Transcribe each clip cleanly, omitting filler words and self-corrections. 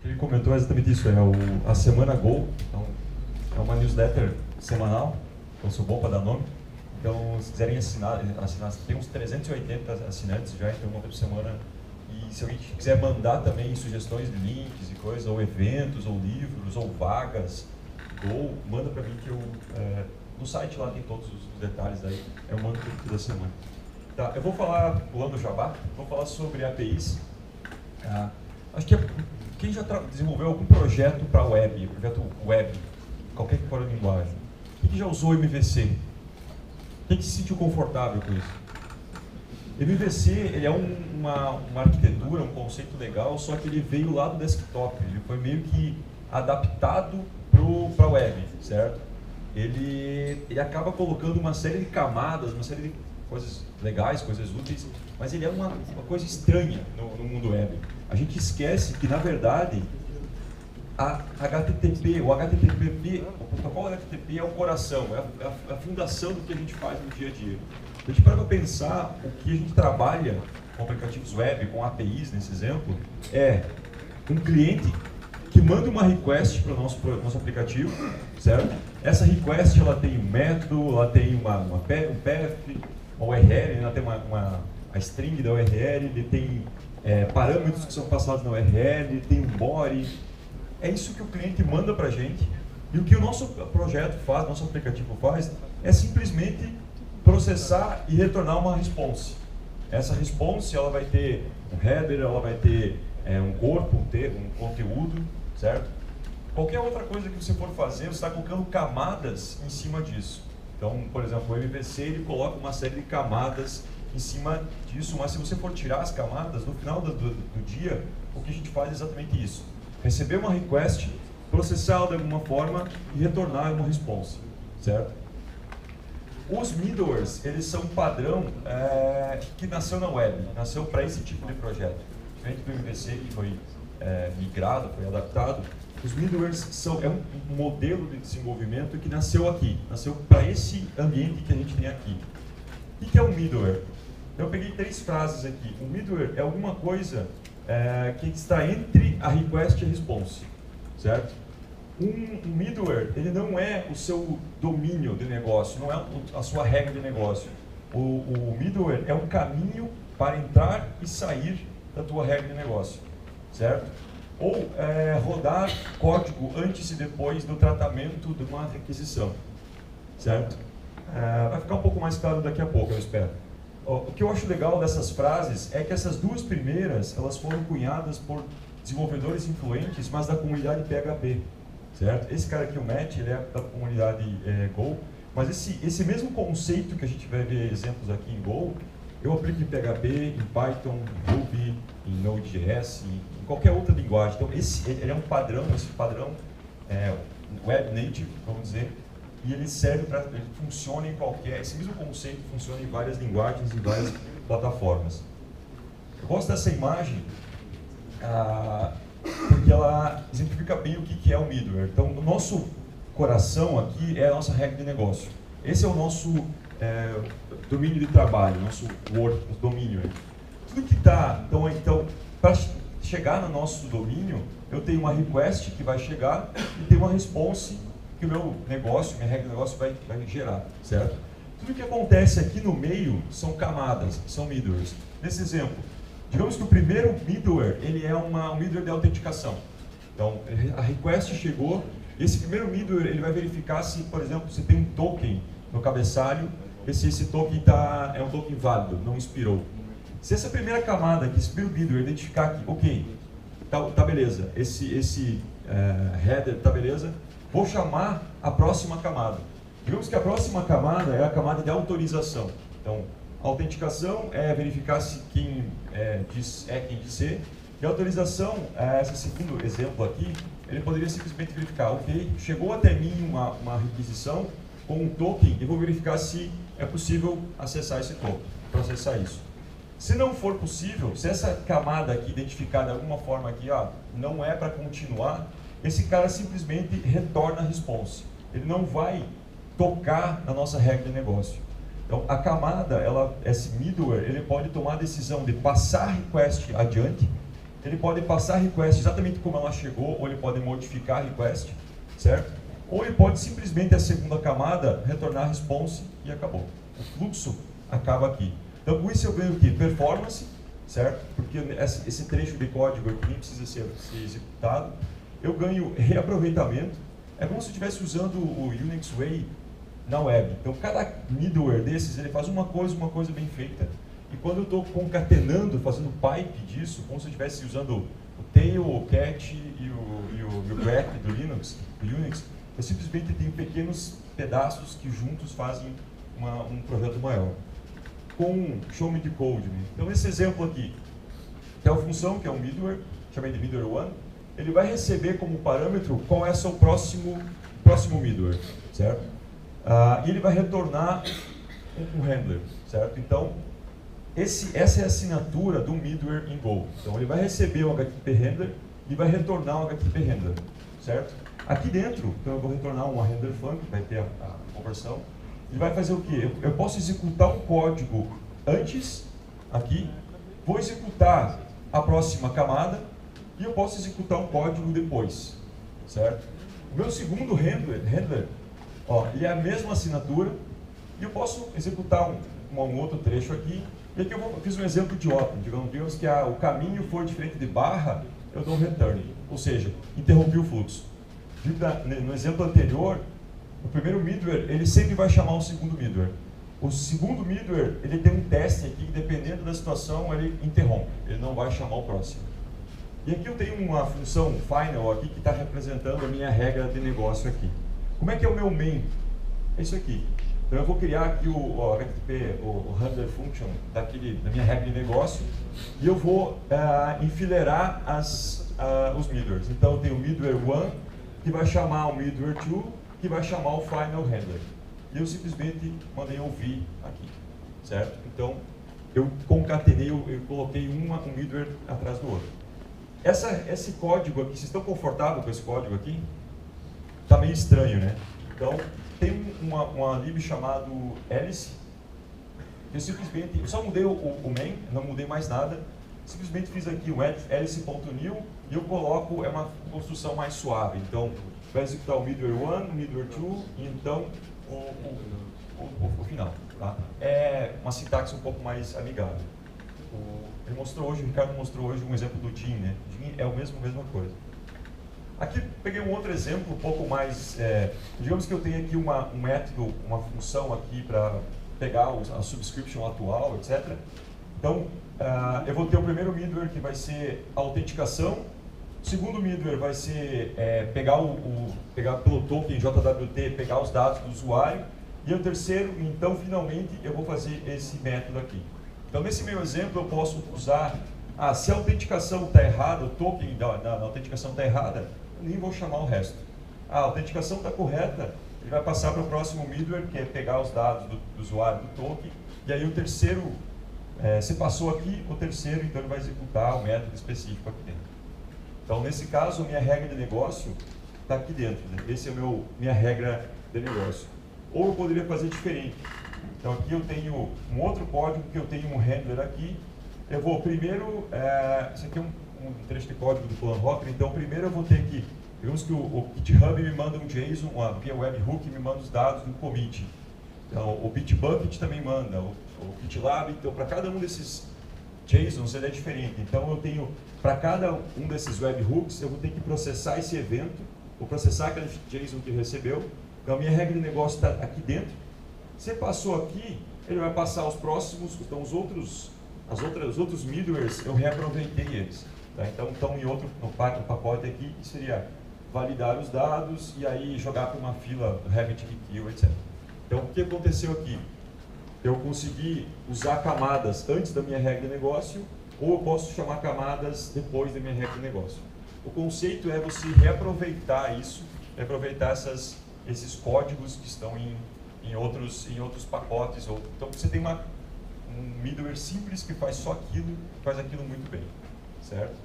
Ele comentou exatamente isso, a Semana Go, então, é uma newsletter semanal, então sou bom para dar nome. Então, se quiserem assinar, tem uns 380 assinantes já, então uma vez por semana. E se alguém quiser mandar também sugestões de links e coisas, ou eventos, ou livros, ou vagas, Go, manda para mim que eu, no site lá tem todos os detalhes aí, eu mando tudo da semana. Tá, eu vou falar, pulando o jabá, vou falar sobre APIs. Acho que quem já desenvolveu algum projeto para web, projeto web, qualquer que for a linguagem, quem já usou MVC? Quem se sentiu confortável com isso? MVC ele é uma arquitetura, um conceito legal, só que ele veio lá do desktop, ele foi meio que adaptado para a web, certo? Ele acaba colocando uma série de camadas, uma série de coisas legais, coisas úteis, mas ele é uma coisa estranha no mundo web. A gente esquece que, na verdade, o protocolo HTTP é o coração, é a fundação do que a gente faz no dia a dia. A gente para pensar o que a gente trabalha com aplicativos web, com APIs, nesse exemplo, é um cliente que manda uma request para o nosso aplicativo, certo? Essa request ela tem um método, ela tem um path, uma URL, ela tem a string da URL, ele tem parâmetros que são passados na URL, ele tem um body. É isso que o cliente manda para a gente. E o que o nosso projeto faz, nosso aplicativo faz, é simplesmente processar e retornar uma response. Essa response ela vai ter um header, ela vai ter um corpo, um conteúdo, certo? Qualquer outra coisa que você for fazer, você está colocando camadas em cima disso. Então, por exemplo, o MVC ele coloca uma série de camadas em cima disso, mas se você for tirar as camadas, no final do dia, o que a gente faz é exatamente isso. Receber uma request, processá-la de alguma forma e retornar uma response, certo? Os middlewares, eles são um padrão que nasceu na web, nasceu para esse tipo de projeto. Diferente do MVC que foi migrado, foi adaptado, os middlewares é um modelo de desenvolvimento que nasceu aqui, nasceu para esse ambiente que a gente tem aqui. O que é um middleware? Então, eu peguei 3 frases aqui. Um middleware é alguma coisa que está entre a request e a response, certo? Um middleware, ele não é o seu domínio de negócio, não é a sua regra de negócio. O middleware é um caminho para entrar e sair da tua regra de negócio, certo? Ou rodar código antes e depois do tratamento de uma requisição, certo? Vai ficar um pouco mais claro daqui a pouco, eu espero. O que eu acho legal dessas frases é que essas 2 primeiras, elas foram cunhadas por desenvolvedores influentes, mas da comunidade PHP, certo? Esse cara aqui, o Matt, ele é da comunidade Go, mas esse mesmo conceito que a gente vai ver exemplos aqui em Go, eu aplico em PHP, em Python, em Ruby, em Node.js, em qualquer outra linguagem. Então, ele é um padrão, esse padrão web native, vamos dizer, e ele serve para, ele funciona em esse mesmo conceito funciona em várias linguagens, em várias plataformas. Eu gosto dessa imagem porque ela exemplifica bem o que é o middleware. Então, o nosso coração aqui é a nossa regra de negócio. Esse é o nosso domínio de trabalho, nosso domínio. Tudo que está, então para chegar no nosso domínio, eu tenho uma request que vai chegar e tem uma response que o meu negócio, minha regra de negócio vai gerar, certo? Tudo que acontece aqui no meio são camadas, são middlewares. Nesse exemplo, digamos que o primeiro middleware, ele é um middleware de autenticação. Então, a request chegou, esse primeiro middleware, ele vai verificar se, por exemplo, se tem um token no cabeçalho, se esse token é um token válido, não expirou. Se essa primeira camada aqui, esse primeiro middleware, identificar que, ok, tá beleza, esse header tá beleza, vou chamar a próxima camada. Digamos que a próxima camada é a camada de autorização. Então, a autenticação é verificar se quem diz quem diz ser. E a autorização, esse segundo exemplo aqui, ele poderia simplesmente verificar, ok, chegou até mim uma requisição com um token e vou verificar se é possível acessar esse token, processar isso. Se não for possível, se essa camada aqui identificar de alguma forma aqui, não é para continuar, esse cara simplesmente retorna a response. Ele não vai tocar na nossa regra de negócio. Então, a camada, esse middleware, ele pode tomar a decisão de passar a request adiante ele pode passar a request exatamente como ela chegou, ou ele pode modificar a request, certo? Ou ele pode simplesmente a segunda camada retornar a response e acabou. O fluxo acaba aqui. Então, com isso eu ganho o quê? Performance, certo? Porque esse trecho de código aqui nem precisa ser executado. Eu ganho reaproveitamento. É como se eu estivesse usando o Unix Way na web. Então, cada middleware desses, ele faz uma coisa bem feita. E quando eu estou concatenando, fazendo pipe disso, como se eu estivesse usando o tail, o cat e o grep do Linux, do Unix, eu simplesmente tenho pequenos pedaços que juntos fazem um projeto maior. Com show me the code. Então, nesse exemplo aqui, tem uma função que é um middleware, chamei de middleware 1, ele vai receber como parâmetro qual é o seu próximo middleware, certo? E ele vai retornar um handler, certo? Então, essa é a assinatura do middleware em Go. Então, ele vai receber o HTTP handler e vai retornar o HTTP handler, certo? Aqui dentro, então eu vou retornar uma handler func, vai ter a conversão. Ele vai fazer o quê? Eu posso executar um código antes, aqui, vou executar a próxima camada e eu posso executar um código depois, certo? O meu segundo handler, ó, ele é a mesma assinatura e eu posso executar um outro trecho aqui. E aqui eu fiz um exemplo idiota, digamos que o caminho for diferente de barra, eu dou um return, ou seja, interrompi o fluxo. No exemplo anterior, o primeiro middleware, ele sempre vai chamar o segundo middleware. O segundo middleware, ele tem um teste aqui que, dependendo da situação, ele interrompe, ele não vai chamar o próximo. E aqui eu tenho uma função final aqui que está representando a minha regra de negócio aqui. Como é que é o meu main? É isso aqui. Então eu vou criar aqui o HTTP, o handler function da minha regra de negócio, e eu vou enfileirar os middlewares. Então eu tenho o middleware 1, que vai chamar o middleware 2, que vai chamar o final handler. E eu simplesmente mandei ouvir aqui, certo? Então, eu concatenei, eu coloquei um middleware atrás do outro. Esse código aqui, vocês estão confortáveis com esse código aqui? Está meio estranho, né? Então, tem uma lib chamado Alice. Eu simplesmente, eu só mudei o main, não mudei mais nada. Simplesmente fiz aqui o alice.new e eu coloco, é uma construção mais suave. Então, vai executar o middleware 1, o middleware 2 e então o final. Tá? É uma sintaxe um pouco mais amigável. O Ricardo mostrou hoje um exemplo do Gin, né? Gin é a mesma coisa. Aqui peguei um outro exemplo, um pouco mais, digamos que eu tenho aqui um método, uma função aqui para pegar a subscription atual, etc. Então, eu vou ter o primeiro middleware que vai ser a autenticação. O segundo middleware vai ser pegar pelo token JWT, pegar os dados do usuário. E o terceiro, então, finalmente, eu vou fazer esse método aqui. Então, nesse meu exemplo, eu posso usar, se a autenticação está errada, o token da autenticação está errada, eu nem vou chamar o resto. A autenticação está correta, ele vai passar para o próximo middleware, que é pegar os dados do usuário do token. E aí o terceiro, se passou aqui, o terceiro, então, ele vai executar o método específico aqui dentro. Então, nesse caso, minha regra de negócio está aqui dentro. Né? Esse é minha regra de negócio. Ou eu poderia fazer diferente. Então, aqui eu tenho um outro código, que eu tenho um handler aqui. Eu vou primeiro, esse aqui é um trecho de código do Plan Rocker. Então, primeiro eu vou ter aqui, digamos que o GitHub me manda um JSON, via webhook me manda os dados do commit. Então, o Bitbucket também manda, o GitLab. Então, para cada um desses JSONs, ele é diferente. Então, eu tenho, para cada um desses webhooks, eu vou ter que processar esse evento, vou processar aquele JSON que recebeu. Então, a minha regra de negócio está aqui dentro. Se passou aqui, ele vai passar os próximos, então os outros middlewares, eu reaproveitei eles. Tá? Então, estão no pacote aqui, que seria validar os dados e aí jogar para uma fila do RabbitMQ, etc. Então, o que aconteceu aqui? Eu consegui usar camadas antes da minha regra de negócio, ou eu posso chamar camadas depois da minha regra de negócio. O conceito é você reaproveitar isso, reaproveitar esses códigos que estão em outros pacotes. Então, você tem um middleware simples que faz só aquilo, faz aquilo muito bem, certo?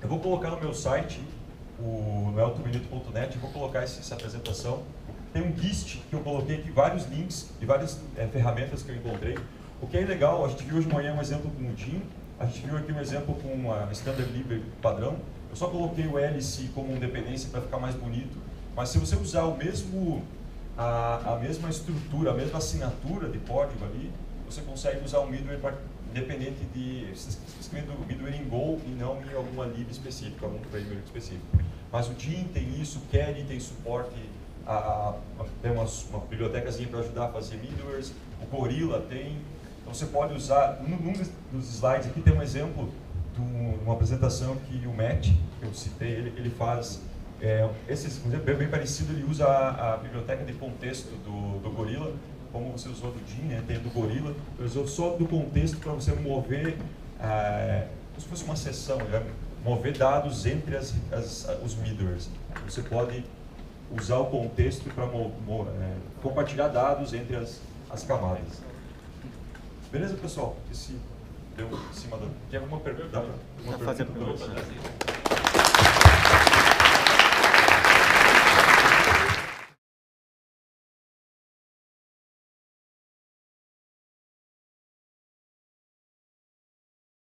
Eu vou colocar no meu site, no eltominute.net, eu vou colocar essa apresentação. Tem um gist que eu coloquei aqui, vários links e várias ferramentas que eu encontrei. O que é legal, a gente viu hoje de manhã um exemplo com o Gin, A gente viu aqui um exemplo com a Standard Library padrão. Eu só coloquei o hélice como dependência para ficar mais bonito, mas se você usar o mesmo, a mesma estrutura, a mesma assinatura de código ali, você consegue usar o middleware independente de escrevendo o middleware em Go e não em alguma lib específica, algum framework específico. Mas o Gin tem isso, o Kelly tem suporte, tem uma bibliotecazinha para ajudar a fazer middlewares, o Gorilla tem. Então você pode usar, num dos slides aqui tem um exemplo de uma apresentação que o Matt, que eu citei, ele faz, esse bem parecido, ele usa a biblioteca de contexto do Gorilla, como você usou do Gin, né, tem do Gorilla, ele usou só do contexto para você mover, como se fosse uma sessão, mover dados entre os middlewares. Você pode usar o contexto para compartilhar dados entre as camadas. Beleza, pessoal? Esse deu em cima do... Tem alguma pergunta? Fazer a pergunta.